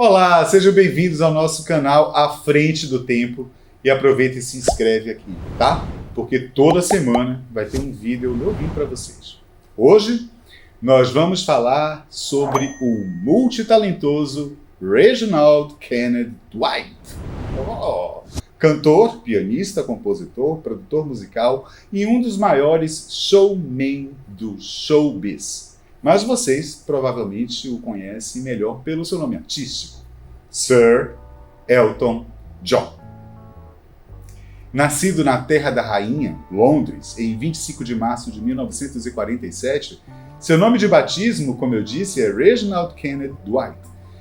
Olá, sejam bem-vindos ao nosso canal À Frente do Tempo e aproveita e se inscreve aqui, tá? Porque toda semana vai ter um vídeo novinho para vocês. Hoje nós vamos falar sobre o multitalentoso Reginald Kennedy Dwight. Cantor, pianista, compositor, produtor musical e um dos maiores showmen do showbiz. Mas vocês provavelmente o conhecem melhor pelo seu nome artístico, Sir Elton John. Nascido na Terra da Rainha, Londres, em 25 de março de 1947, seu nome de batismo, como eu disse, é Reginald Kennedy Dwight,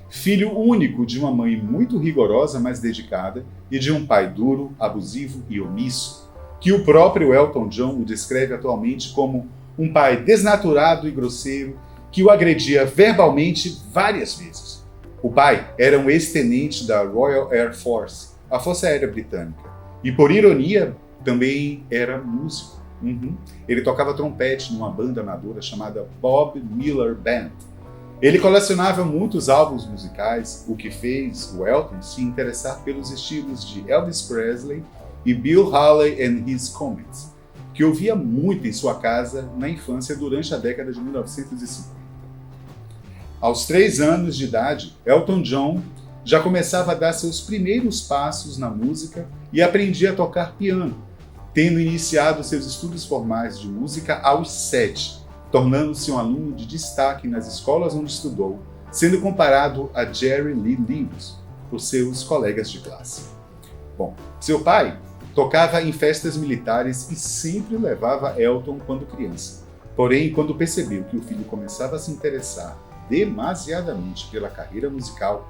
filho único de uma mãe muito rigorosa, mas dedicada, e de um pai duro, abusivo e omisso, que o próprio Elton John o descreve atualmente como um pai desnaturado e grosseiro que o agredia verbalmente várias vezes. O pai era um ex-tenente da Royal Air Force, a Força Aérea Britânica, e por ironia também era músico. Ele tocava trompete numa banda amadora chamada Bob Miller Band. Ele colecionava muitos álbuns musicais, o que fez o Elton se interessar pelos estilos de Elvis Presley e Bill Haley and His Comets, que ouvia muito em sua casa na infância durante a década de 1950. Aos 3 anos de idade, Elton John já começava a dar seus primeiros passos na música e aprendia a tocar piano, tendo iniciado seus estudos formais de música aos 7, tornando-se um aluno de destaque nas escolas onde estudou, sendo comparado a Jerry Lee Lewis por seus colegas de classe. Bom, seu pai tocava em festas militares e sempre levava Elton quando criança. Porém, quando percebeu que o filho começava a se interessar demasiadamente pela carreira musical,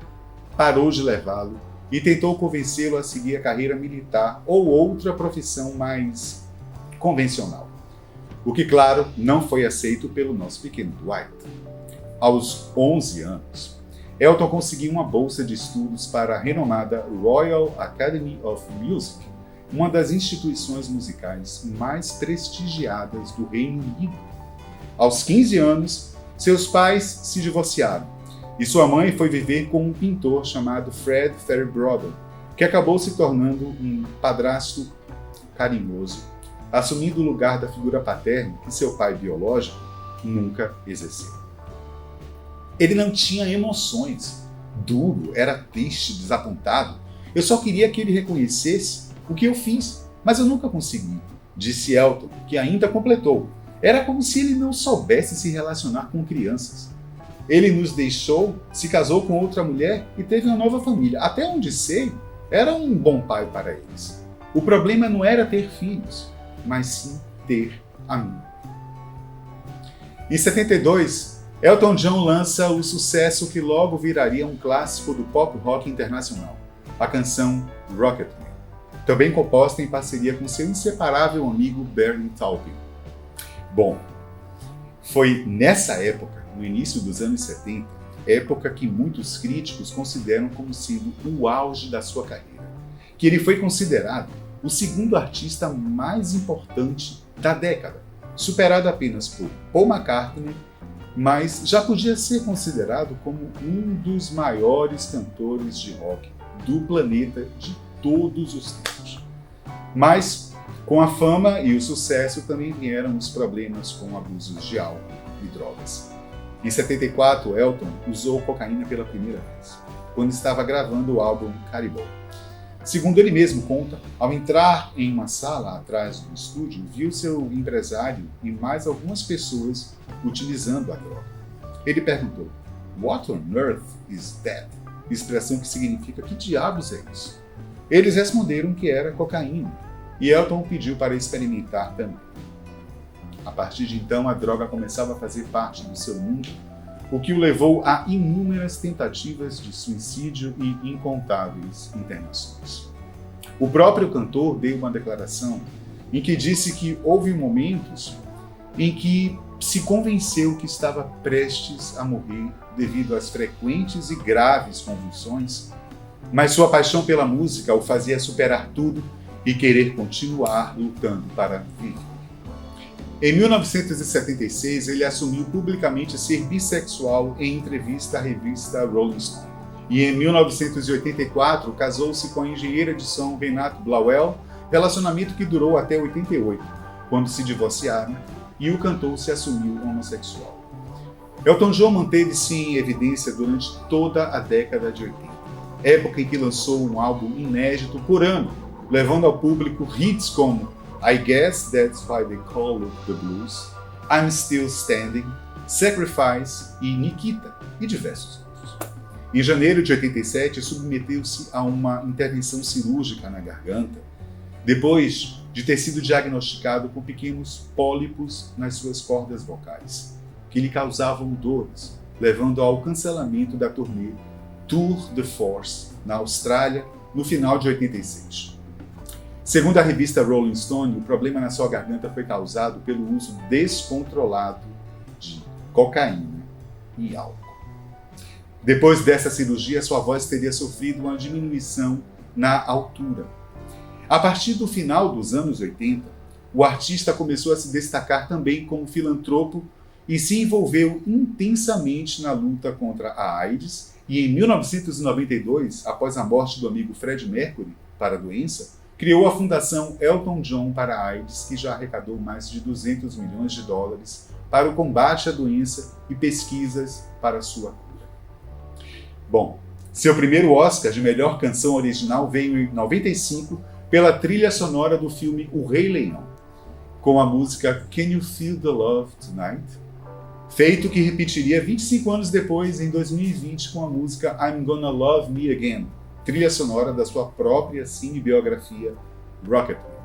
parou de levá-lo e tentou convencê-lo a seguir a carreira militar ou outra profissão mais convencional. O que, claro, não foi aceito pelo nosso pequeno Dwight. Aos 11 anos, Elton conseguiu uma bolsa de estudos para a renomada Royal Academy of Music, uma das instituições musicais mais prestigiadas do Reino Unido. Aos 15 anos, seus pais se divorciaram e sua mãe foi viver com um pintor chamado Fred Fairbrother, que acabou se tornando um padrasto carinhoso, assumindo o lugar da figura paterna que seu pai biológico nunca exerceu. Ele não tinha emoções, duro, era triste, desapontado. Eu só queria que ele reconhecesse o que eu fiz, mas eu nunca consegui, disse Elton, que ainda completou. Era como se ele não soubesse se relacionar com crianças. Ele nos deixou, se casou com outra mulher e teve uma nova família. Até onde sei, era um bom pai para eles. O problema não era ter filhos, mas sim ter a mim. Em 72, Elton John lança o sucesso que logo viraria um clássico do pop rock internacional, a canção Rocketman, também composta em parceria com seu inseparável amigo Bernie Taupin. Bom, foi nessa época, no início dos anos 70, época que muitos críticos consideram como sendo o auge da sua carreira, que ele foi considerado o segundo artista mais importante da década, superado apenas por Paul McCartney, mas já podia ser considerado como um dos maiores cantores de rock do planeta de todos os tempos. Mas, com a fama e o sucesso também vieram os problemas com abusos de álcool e drogas. Em 74, Elton usou cocaína pela primeira vez, quando estava gravando o álbum Cannibal. Segundo ele mesmo conta, ao entrar em uma sala atrás do estúdio, viu seu empresário e mais algumas pessoas utilizando a droga. Ele perguntou, "What on earth is that?", expressão que significa "que diabos é isso?". Eles responderam que era cocaína, e Elton pediu para experimentar também. A partir de então, a droga começava a fazer parte do seu mundo, o que o levou a inúmeras tentativas de suicídio e incontáveis internações. O próprio cantor deu uma declaração em que disse que houve momentos em que se convenceu que estava prestes a morrer devido às frequentes e graves convulsões, mas sua paixão pela música o fazia superar tudo e querer continuar lutando para viver. Em 1976, ele assumiu publicamente ser bissexual em entrevista à revista Rolling Stone e em 1984 casou-se com a engenheira de som Renate Blauel, relacionamento que durou até 88, quando se divorciaram e o cantor se assumiu homossexual. Elton John manteve-se em evidência durante toda a década de 80, época em que lançou um álbum inédito por ano, levando ao público hits como I Guess That's Why They Call It The Blues, I'm Still Standing, Sacrifice e Nikita, e diversos outros. Em janeiro de 87, submeteu-se a uma intervenção cirúrgica na garganta, depois de ter sido diagnosticado com pequenos pólipos nas suas cordas vocais, que lhe causavam dores, levando ao cancelamento da turnê Tour de Force na Austrália no final de 86. Segundo a revista Rolling Stone, o problema na sua garganta foi causado pelo uso descontrolado de cocaína e álcool. Depois dessa cirurgia, sua voz teria sofrido uma diminuição na altura. A partir do final dos anos 80, o artista começou a se destacar também como filantropo e se envolveu intensamente na luta contra a AIDS, e em 1992, após a morte do amigo Fred Mercury para a doença, criou a Fundação Elton John para a AIDS, que já arrecadou mais de $200 milhões para o combate à doença e pesquisas para sua cura. Bom, seu primeiro Oscar de melhor canção original veio em 95 pela trilha sonora do filme O Rei Leão, com a música Can You Feel the Love Tonight? Feito que repetiria 25 anos depois, em 2020, com a música I'm Gonna Love Me Again, trilha sonora da sua própria cinebiografia Rocketman.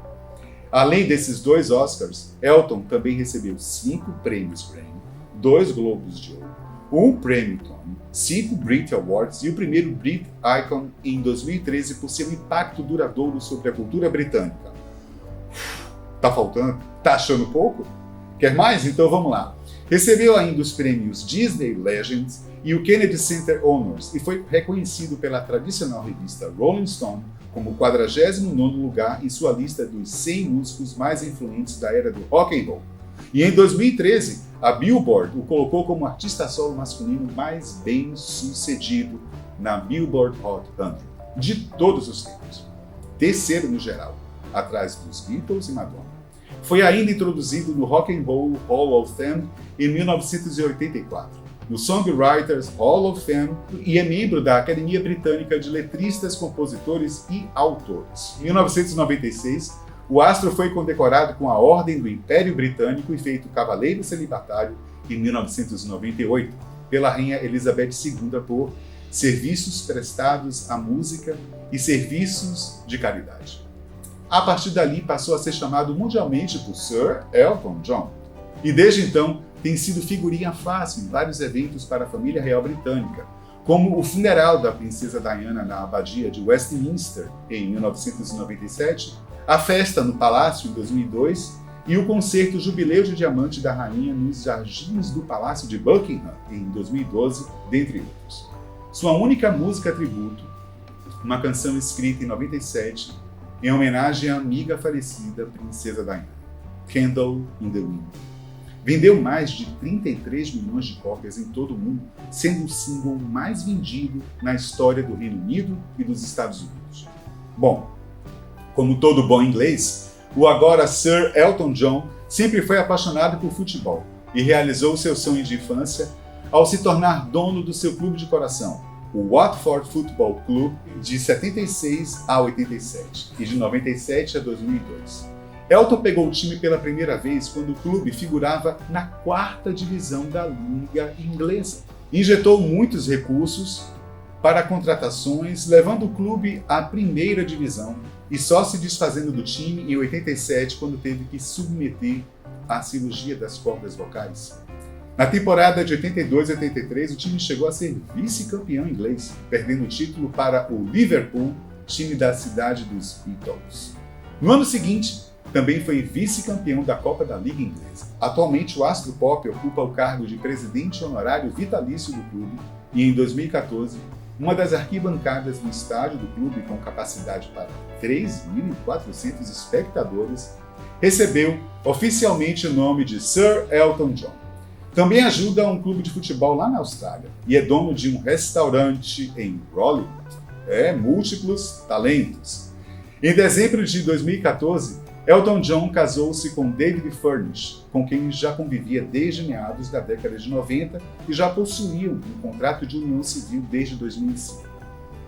Além desses 2 Oscars, Elton também recebeu 5 prêmios Grammy, 2 Globos de Ouro, 1 prêmio Tony, 5 Brit Awards e o primeiro Brit Icon em 2013 por seu impacto duradouro sobre a cultura britânica. Tá faltando? Tá achando pouco? Quer mais? Então vamos lá. Recebeu ainda os prêmios Disney Legends e o Kennedy Center Honors e foi reconhecido pela tradicional revista Rolling Stone como o 49º lugar em sua lista dos 100 músicos mais influentes da era do rock and roll. E em 2013, a Billboard o colocou como artista solo masculino mais bem-sucedido na Billboard Hot 100, de todos os tempos. Terceiro no geral, atrás dos Beatles e Madonna. Foi ainda introduzido no Rock and Roll Hall of Fame em 1984, no Songwriters Hall of Fame e é membro da Academia Britânica de Letristas, Compositores e Autores. Em 1996, o astro foi condecorado com a Ordem do Império Britânico e feito cavaleiro celibatário em 1998 pela Rainha Elizabeth II por serviços prestados à música e serviços de caridade. A partir dali passou a ser chamado mundialmente por Sir Elton John. E desde então tem sido figurinha fácil em vários eventos para a família real britânica, como o funeral da princesa Diana na abadia de Westminster em 1997, a festa no Palácio em 2002 e o concerto Jubileu de Diamante da Rainha nos Jardins do Palácio de Buckingham em 2012, dentre outros. Sua única música tributo, uma canção escrita em 97, em homenagem à amiga falecida princesa Diana, Candle in the Wind. Vendeu mais de 33 milhões de cópias em todo o mundo, sendo o single mais vendido na história do Reino Unido e dos Estados Unidos. Bom, como todo bom inglês, o agora Sir Elton John sempre foi apaixonado por futebol e realizou seu sonho de infância ao se tornar dono do seu clube de coração, o Watford Football Club, de 76 a 87 e de 97 a 2002. Elton pegou o time pela primeira vez quando o clube figurava na 4ª divisão da Liga Inglesa. Injetou muitos recursos para contratações, levando o clube à 1ª divisão e só se desfazendo do time em 87, quando teve que submeter à cirurgia das cordas vocais. Na temporada de 82 e 83, o time chegou a ser vice-campeão inglês, perdendo o título para o Liverpool, time da cidade dos Beatles. No ano seguinte, também foi vice-campeão da Copa da Liga Inglesa. Atualmente, o astro pop ocupa o cargo de presidente honorário vitalício do clube e, em 2014, uma das arquibancadas do estádio do clube, com capacidade para 3.400 espectadores, recebeu oficialmente o nome de Sir Elton John. Também ajuda um clube de futebol lá na Austrália e é dono de um restaurante em Raleigh. Múltiplos talentos. Em dezembro de 2014, Elton John casou-se com David Furnish, com quem já convivia desde meados da década de 90 e já possuíam um contrato de união civil desde 2005.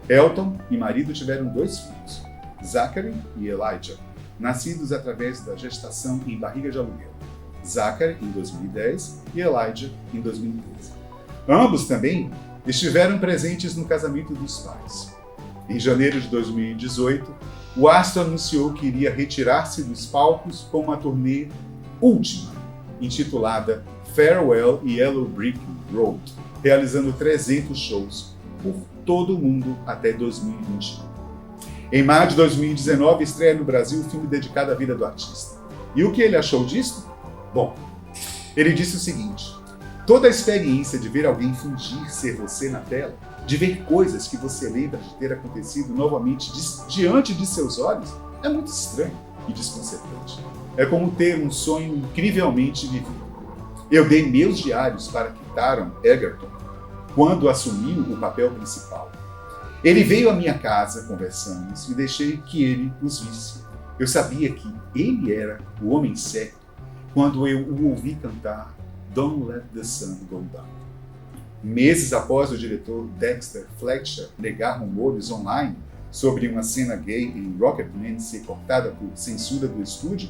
Elton e marido tiveram 2 filhos, Zachary e Elijah, nascidos através da gestação em barriga de aluguel. Zachary em 2010 e Elijah em 2013. Ambos também estiveram presentes no casamento dos pais. Em janeiro de 2018, o astro anunciou que iria retirar-se dos palcos com uma turnê última, intitulada Farewell Yellow Brick Road, realizando 300 shows por todo o mundo até 2021. Em maio de 2019, estreia no Brasil o filme dedicado à vida do artista. E o que ele achou disso? Bom, ele disse o seguinte: toda a experiência de ver alguém fingir ser você na tela, de ver coisas que você lembra de ter acontecido novamente diante de seus olhos, é muito estranho e desconcertante. É como ter um sonho incrivelmente vivido. Eu dei meus diários para Taron Egerton quando assumiu o papel principal. Ele veio à minha casa, conversamos e deixei que ele os visse. Eu sabia que ele era o homem certo quando eu o ouvi cantar Don't Let the Sun Go Down. Meses após o diretor Dexter Fletcher negar rumores online sobre uma cena gay em Rocketman ser cortada por censura do estúdio,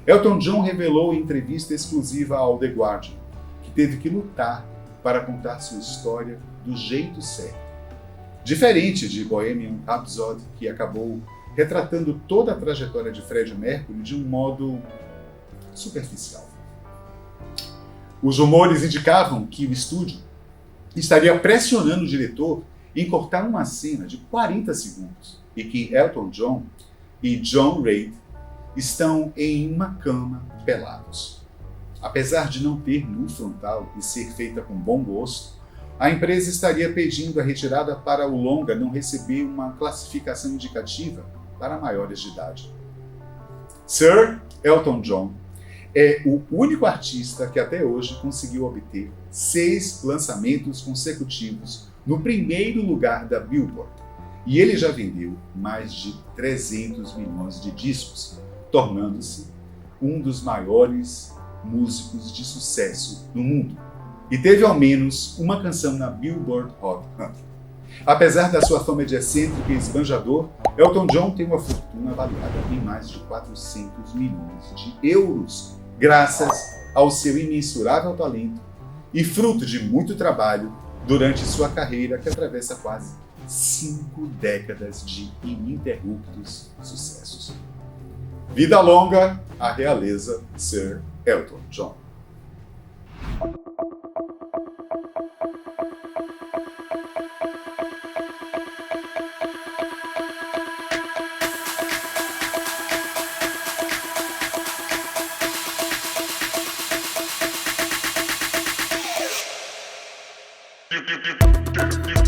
Elton John revelou em entrevista exclusiva ao The Guardian que teve que lutar para contar sua história do jeito certo. Diferente de Bohemian Rhapsody, que acabou retratando toda a trajetória de Freddie Mercury de um modo superficial. Os rumores indicavam que o estúdio estaria pressionando o diretor em cortar uma cena de 40 segundos e que Elton John e John Reid estão em uma cama pelados. Apesar de não ter nu frontal e ser feita com bom gosto, a empresa estaria pedindo a retirada para o longa não receber uma classificação indicativa para maiores de idade. Sir Elton John é o único artista que até hoje conseguiu obter 6 lançamentos consecutivos no primeiro lugar da Billboard. E ele já vendeu mais de 300 milhões de discos, tornando-se um dos maiores músicos de sucesso no mundo. E teve ao menos uma canção na Billboard Hot 100. Apesar da sua fama de excêntrico e esbanjador, Elton John tem uma fortuna avaliada em mais de 400 milhões de euros, graças ao seu imensurável talento e fruto de muito trabalho durante sua carreira que atravessa quase 5 décadas de ininterruptos sucessos. Vida longa à realeza Sir Elton John. Do, do, do, do, do.